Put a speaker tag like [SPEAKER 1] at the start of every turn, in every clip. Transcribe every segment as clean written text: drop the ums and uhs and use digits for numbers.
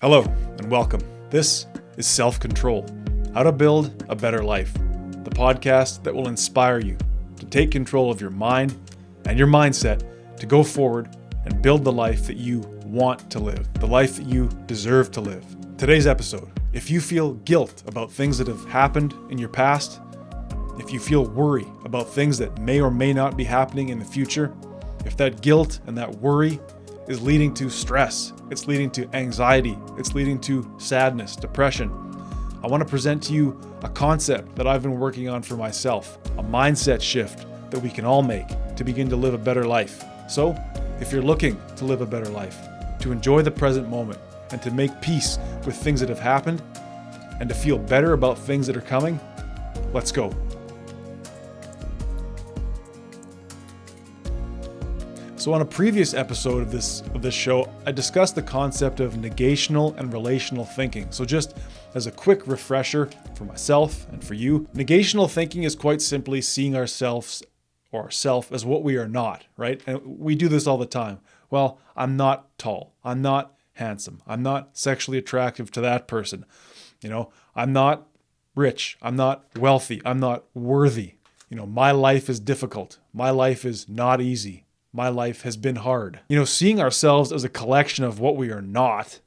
[SPEAKER 1] Hello and welcome. This is Self-Control, How to Build a Better Life, the podcast that will inspire you to take control of your mind and your mindset to go forward and build the life that you want to live, the life that you deserve to live. Today's episode, if you feel guilt about things that have happened in your past, if you feel worry about things that may or may not be happening in the future, if that guilt and that worry is leading to stress, it's leading to anxiety, it's leading to sadness, depression, I want to present to you a concept that I've been working on for myself, a mindset shift that we can all make to begin to live a better life. So, if you're looking to live a better life, to enjoy the present moment, and to make peace with things that have happened, and to feel better about things that are coming, let's go. So on a previous episode of this show, I discussed the concept of negational and relational thinking. So just as a quick refresher for myself and for you, negational thinking is quite simply seeing ourselves or ourself as what we are not, right? And we do this all the time. Well, I'm not tall. I'm not handsome. I'm not sexually attractive to that person. I'm not rich. I'm not wealthy. I'm not worthy. My life is difficult. My life is not easy. My life has been hard. Seeing ourselves as a collection of what we are not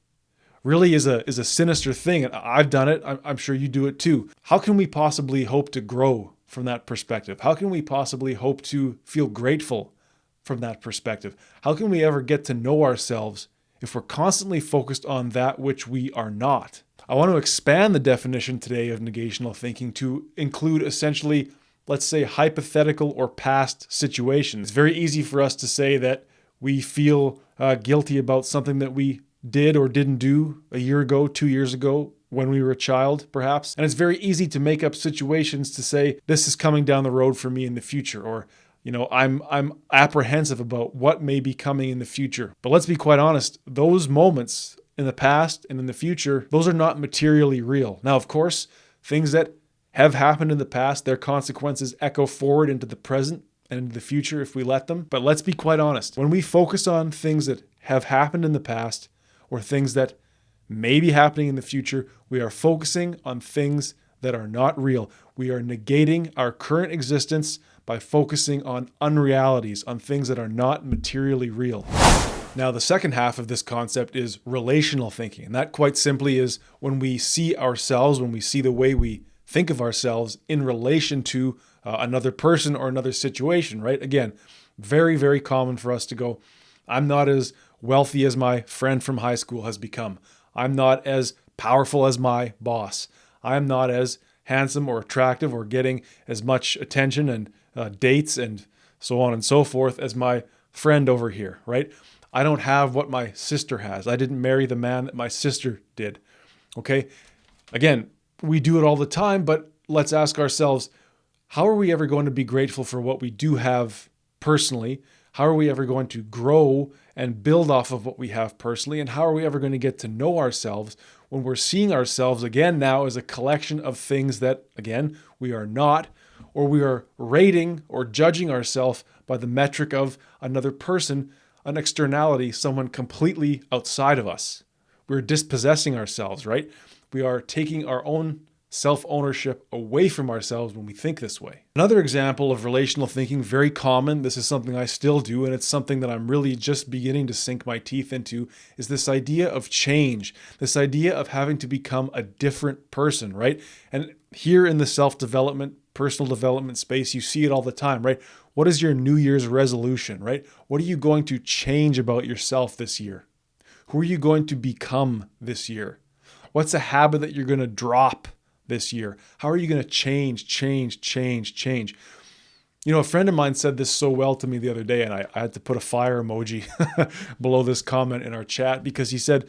[SPEAKER 1] really is a sinister thing. And I've done it. I'm sure you do it too. How can we possibly hope to grow from that perspective? How can we possibly hope to feel grateful from that perspective? How can we ever get to know ourselves if we're constantly focused on that which we are not? I want to expand the definition today of negational thinking to include essentially, let's say, hypothetical or past situations. It's very easy for us to say that we feel guilty about something that we did or didn't do a year ago, 2 years ago, when we were a child, perhaps. And it's very easy to make up situations to say, this is coming down the road for me in the future, or I'm apprehensive about what may be coming in the future. But let's be quite honest, those moments in the past and in the future, those are not materially real. Now, of course, things that have happened in the past, their consequences echo forward into the present and into the future if we let them. But let's be quite honest. When we focus on things that have happened in the past or things that may be happening in the future, we are focusing on things that are not real. We are negating our current existence by focusing on unrealities, on things that are not materially real. Now, the second half of this concept is relational thinking. And that quite simply is when we see ourselves, when we see the way we think of ourselves in relation to another person or another situation, right? Again, very, very common for us to go, I'm not as wealthy as my friend from high school has become. I'm not as powerful as my boss. I'm not as handsome or attractive or getting as much attention and dates and so on and so forth as my friend over here, right? I don't have what my sister has. I didn't marry the man that my sister did, okay? Again, we do it all the time, but let's ask ourselves, how are we ever going to be grateful for what we do have personally? How are we ever going to grow and build off of what we have personally? And how are we ever going to get to know ourselves when we're seeing ourselves again now as a collection of things that, again, we are not, or we are rating or judging ourselves by the metric of another person, an externality, someone completely outside of us. We're dispossessing ourselves, right? We are taking our own self-ownership away from ourselves when we think this way. Another example of relational thinking, very common, this is something I still do, and it's something that I'm really just beginning to sink my teeth into, is this idea of change, this idea of having to become a different person, right? And here in the self-development, personal development space, you see it all the time, right? What is your New Year's resolution, right? What are you going to change about yourself this year? Who are you going to become this year? What's a habit that you're going to drop this year? How are you going to change? A friend of mine said this so well to me the other day, and I had to put a fire emoji below this comment in our chat because he said,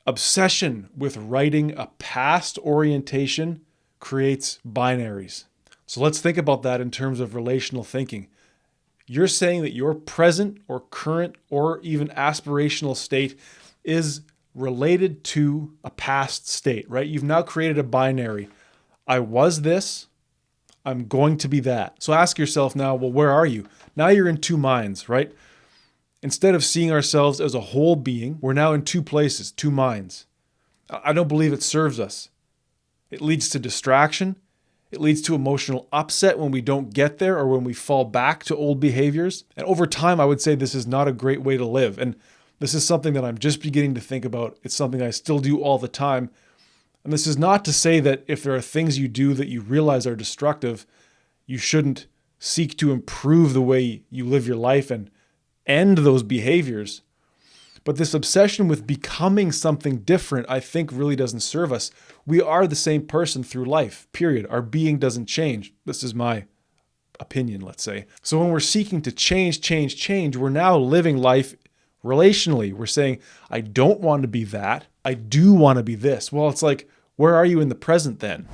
[SPEAKER 1] obsession with writing a past orientation creates binaries. So let's think about that in terms of relational thinking. You're saying that your present or current or even aspirational state is related to a past state, right? You've now created a binary. I was this, I'm going to be that. So ask yourself now, well, where are you? Now you're in two minds, right? Instead of seeing ourselves as a whole being, we're now in two places, two minds. I don't believe it serves us. It leads to distraction. It leads to emotional upset when we don't get there or when we fall back to old behaviors. And over time, I would say this is not a great way to live. And this is something that I'm just beginning to think about. It's something I still do all the time. And this is not to say that if there are things you do that you realize are destructive, you shouldn't seek to improve the way you live your life and end those behaviors. But this obsession with becoming something different, I think really doesn't serve us. We are the same person through life, period. Our being doesn't change. This is my opinion, let's say. So when we're seeking to change, we're now living life relationally. We're saying, I don't want to be that. I do want to be this. Well, it's like, where are you in the present then?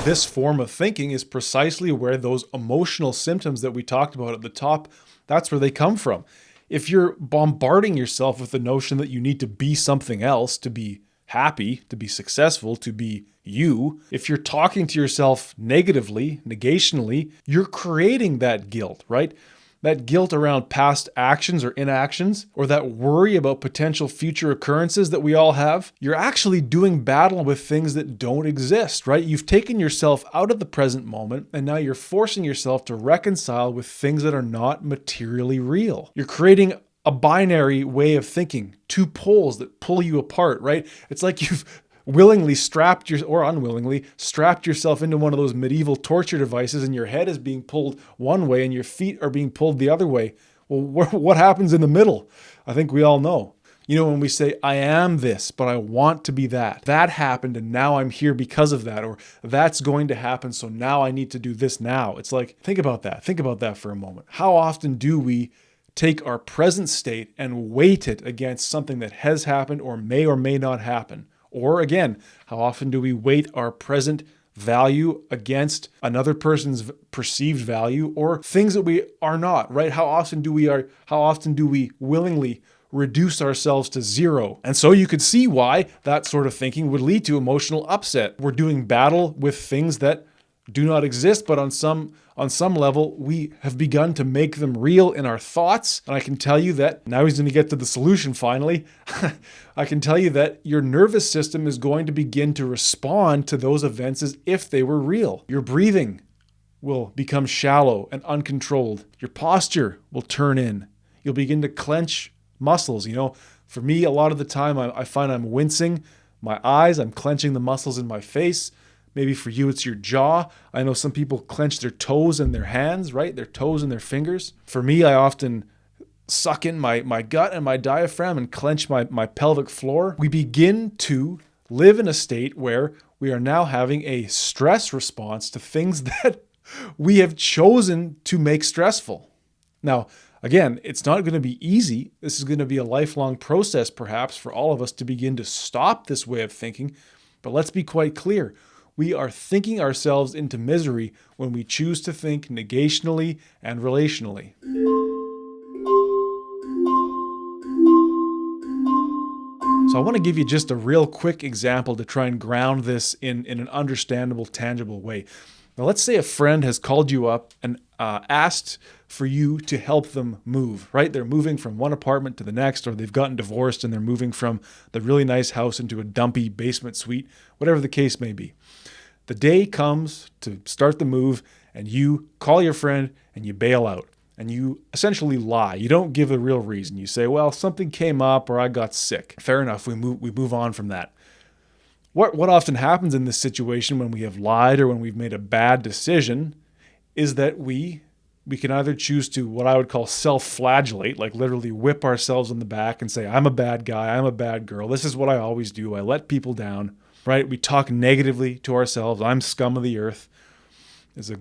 [SPEAKER 1] This form of thinking is precisely where those emotional symptoms that we talked about at the top, that's where they come from. If you're bombarding yourself with the notion that you need to be something else to be happy, to be successful, to be you, if you're talking to yourself negatively, negationally, you're creating that guilt, right? That guilt around past actions or inactions, or that worry about potential future occurrences that we all have, you're actually doing battle with things that don't exist, right? You've taken yourself out of the present moment, and now you're forcing yourself to reconcile with things that are not materially real. You're creating a binary way of thinking, two poles that pull you apart, right? It's like you've willingly or unwillingly strapped yourself into one of those medieval torture devices, and your head is being pulled one way and your feet are being pulled the other way. Well, what happens in the middle? I think we all know. You know, when we say, I am this, but I want to be that. That happened and now I'm here because of that, or that's going to happen, so now I need to do this now. It's like, think about that. Think about that for a moment. How often do we take our present state and weight it against something that has happened or may not happen? Or again, how often do we weight our present value against another person's perceived value or things that we are not, right? How often do we willingly reduce ourselves to zero? And so you could see why that sort of thinking would lead to emotional upset. We're doing battle with things that do not exist, but on some level, we have begun to make them real in our thoughts. And I can tell you that, now he's going to get to the solution finally. I can tell you that your nervous system is going to begin to respond to those events as if they were real. Your breathing will become shallow and uncontrolled. Your posture will turn in. You'll begin to clench muscles. You know, for me, a lot of the time, I find I'm wincing my eyes. I'm clenching the muscles in my face. Maybe for you, it's your jaw. I know some people clench their toes and their hands, right? Their toes and their fingers. For me, I often suck in my gut and my diaphragm and clench my pelvic floor. We begin to live in a state where we are now having a stress response to things that we have chosen to make stressful. Now, again, it's not going to be easy. This is going to be a lifelong process, perhaps, for all of us to begin to stop this way of thinking. But let's be quite clear. We are thinking ourselves into misery when we choose to think negationally and relationally. So I want to give you just a real quick example to try and ground this in an understandable, tangible way. Now, let's say a friend has called you up and asked for you to help them move, right? They're moving from one apartment to the next, or they've gotten divorced and they're moving from the really nice house into a dumpy basement suite, whatever the case may be. The day comes to start the move and you call your friend and you bail out and you essentially lie. You don't give a real reason. You say, well, something came up or I got sick. Fair enough. We move on from that. What often happens in this situation when we have lied or when we've made a bad decision is that we can either choose to what I would call self-flagellate, like literally whip ourselves on the back and say, I'm a bad guy, I'm a bad girl, this is what I always do, I let people down, right? We talk negatively to ourselves, I'm scum of the earth, is a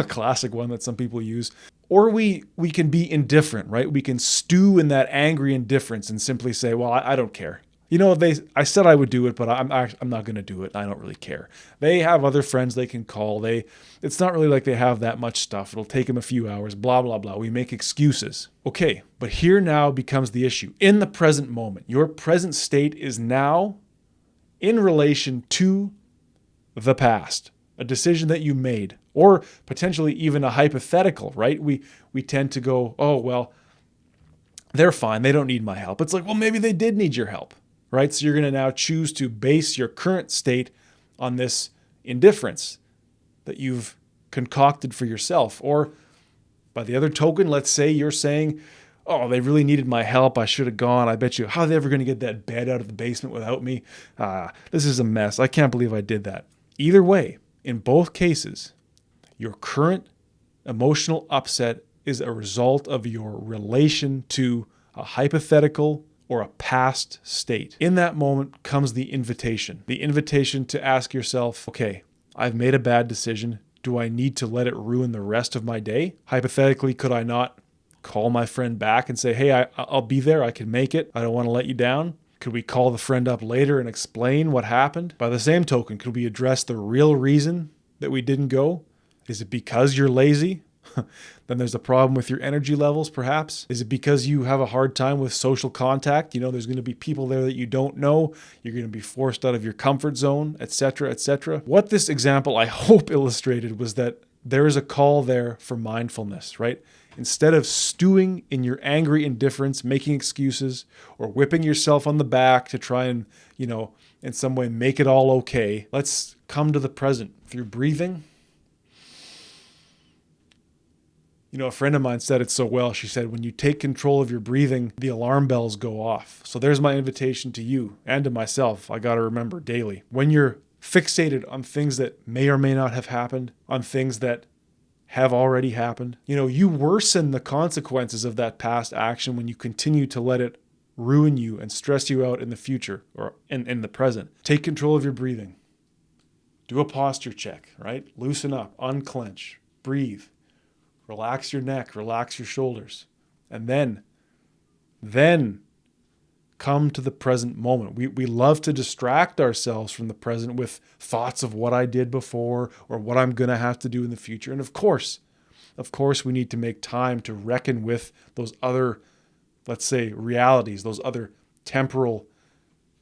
[SPEAKER 1] classic one that some people use. Or we can be indifferent, right? We can stew in that angry indifference and simply say, well, I don't care. You know, I said I would do it, but I'm not going to do it. I don't really care. They have other friends they can call. It's not really like they have that much stuff. It'll take them a few hours, blah, blah, blah. We make excuses. Okay, but here now becomes the issue. In the present moment, your present state is now in relation to the past, a decision that you made, or potentially even a hypothetical, right? We tend to go, oh, well, they're fine. They don't need my help. It's like, well, maybe they did need your help, right? So you're going to now choose to base your current state on this indifference that you've concocted for yourself. Or by the other token, let's say you're saying, oh, they really needed my help. I should have gone. I bet you, how are they ever going to get that bed out of the basement without me? This is a mess. I can't believe I did that. Either way, in both cases, your current emotional upset is a result of your relation to a hypothetical or a past state. In that moment comes the invitation to ask yourself, okay, I've made a bad decision. Do I need to let it ruin the rest of my day? Hypothetically, could I not call my friend back and say, hey, I'll be there. I can make it. I don't want to let you down. Could we call the friend up later and explain what happened? By the same token, could we address the real reason that we didn't go? Is it because you're lazy? Then there's a problem with your energy levels, perhaps. Is it because you have a hard time with social contact? There's going to be people there that you don't know. You're going to be forced out of your comfort zone, etc., etc. What this example, I hope, illustrated was that there is a call there for mindfulness, right? Instead of stewing in your angry indifference, making excuses, or whipping yourself on the back to try and, in some way make it all okay, let's come to the present through breathing. A friend of mine said it so well. She said, when you take control of your breathing, the alarm bells go off. So there's my invitation to you and to myself. I got to remember daily. When you're fixated on things that may or may not have happened, on things that have already happened, you worsen the consequences of that past action when you continue to let it ruin you and stress you out in the future or in the present. Take control of your breathing. Do a posture check, right? Loosen up, unclench, breathe. Relax your neck, relax your shoulders, and then come to the present moment. We love to distract ourselves from the present with thoughts of what I did before or what I'm going to have to do in the future. And of course, we need to make time to reckon with those other, let's say, realities, those other temporal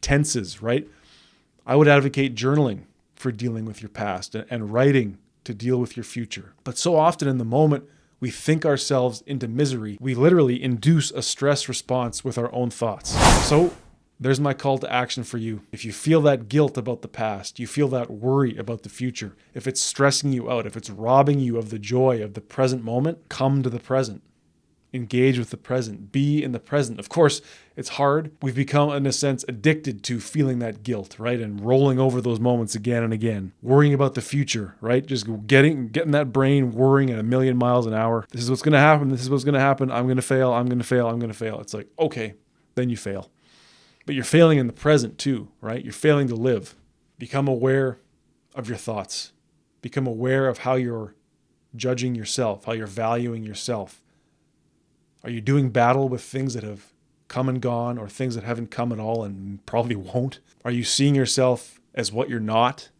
[SPEAKER 1] tenses, right? I would advocate journaling for dealing with your past and writing to deal with your future. But so often in the moment, we think ourselves into misery. We literally induce a stress response with our own thoughts. So there's my call to action for you. If you feel that guilt about the past, you feel that worry about the future, if it's stressing you out, if it's robbing you of the joy of the present moment, come to the present. Engage with the present. Be in the present. Of course, it's hard. We've become, in a sense, addicted to feeling that guilt, right? And rolling over those moments again and again. Worrying about the future, right? Just getting that brain whirring at 1,000,000 miles an hour. This is what's going to happen. This is what's going to happen. I'm going to fail. I'm going to fail. I'm going to fail. It's like, okay, then you fail. But you're failing in the present too, right? You're failing to live. Become aware of your thoughts. Become aware of how you're judging yourself, how you're valuing yourself. Are you doing battle with things that have come and gone or things that haven't come at all and probably won't? Are you seeing yourself as what you're not?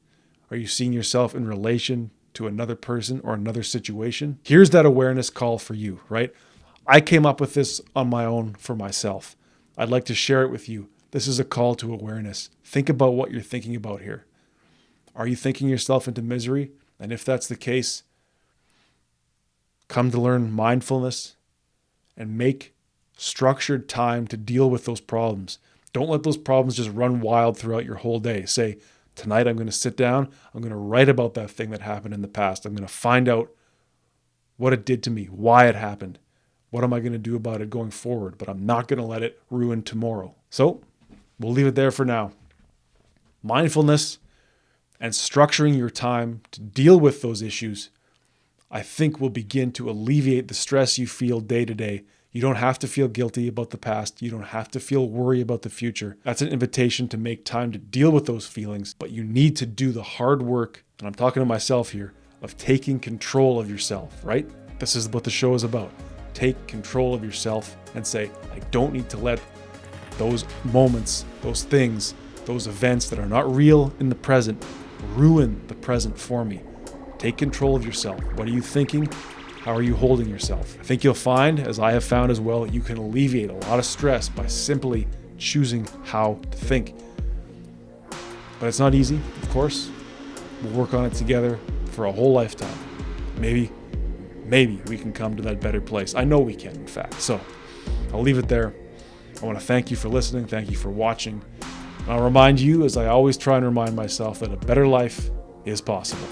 [SPEAKER 1] Are you seeing yourself in relation to another person or another situation? Here's that awareness call for you, right? I came up with this on my own for myself. I'd like to share it with you. This is a call to awareness. Think about what you're thinking about here. Are you thinking yourself into misery? And if that's the case, come to learn mindfulness and make structured time to deal with those problems. Don't let those problems just run wild throughout your whole day. Say, tonight I'm going to sit down, I'm going to write about that thing that happened in the past. I'm going to find out what it did to me, why it happened. What am I going to do about it going forward? But I'm not going to let it ruin tomorrow. So we'll leave it there for now. Mindfulness and structuring your time to deal with those issues, I think, will begin to alleviate the stress you feel day to day. You don't have to feel guilty about the past. You don't have to feel worry about the future. That's an invitation to make time to deal with those feelings, but you need to do the hard work, and I'm talking to myself here, of taking control of yourself, right? This is what the show is about. Take control of yourself and say, I don't need to let those moments, those things, those events that are not real in the present ruin the present for me. Take control of yourself. What are you thinking? How are you holding yourself? I think you'll find, as I have found as well, that you can alleviate a lot of stress by simply choosing how to think. But it's not easy, of course. We'll work on it together for a whole lifetime. Maybe we can come to that better place. I know we can, in fact. So I'll leave it there. I want to thank you for listening. Thank you for watching. And I'll remind you, as I always try and remind myself, that a better life is possible.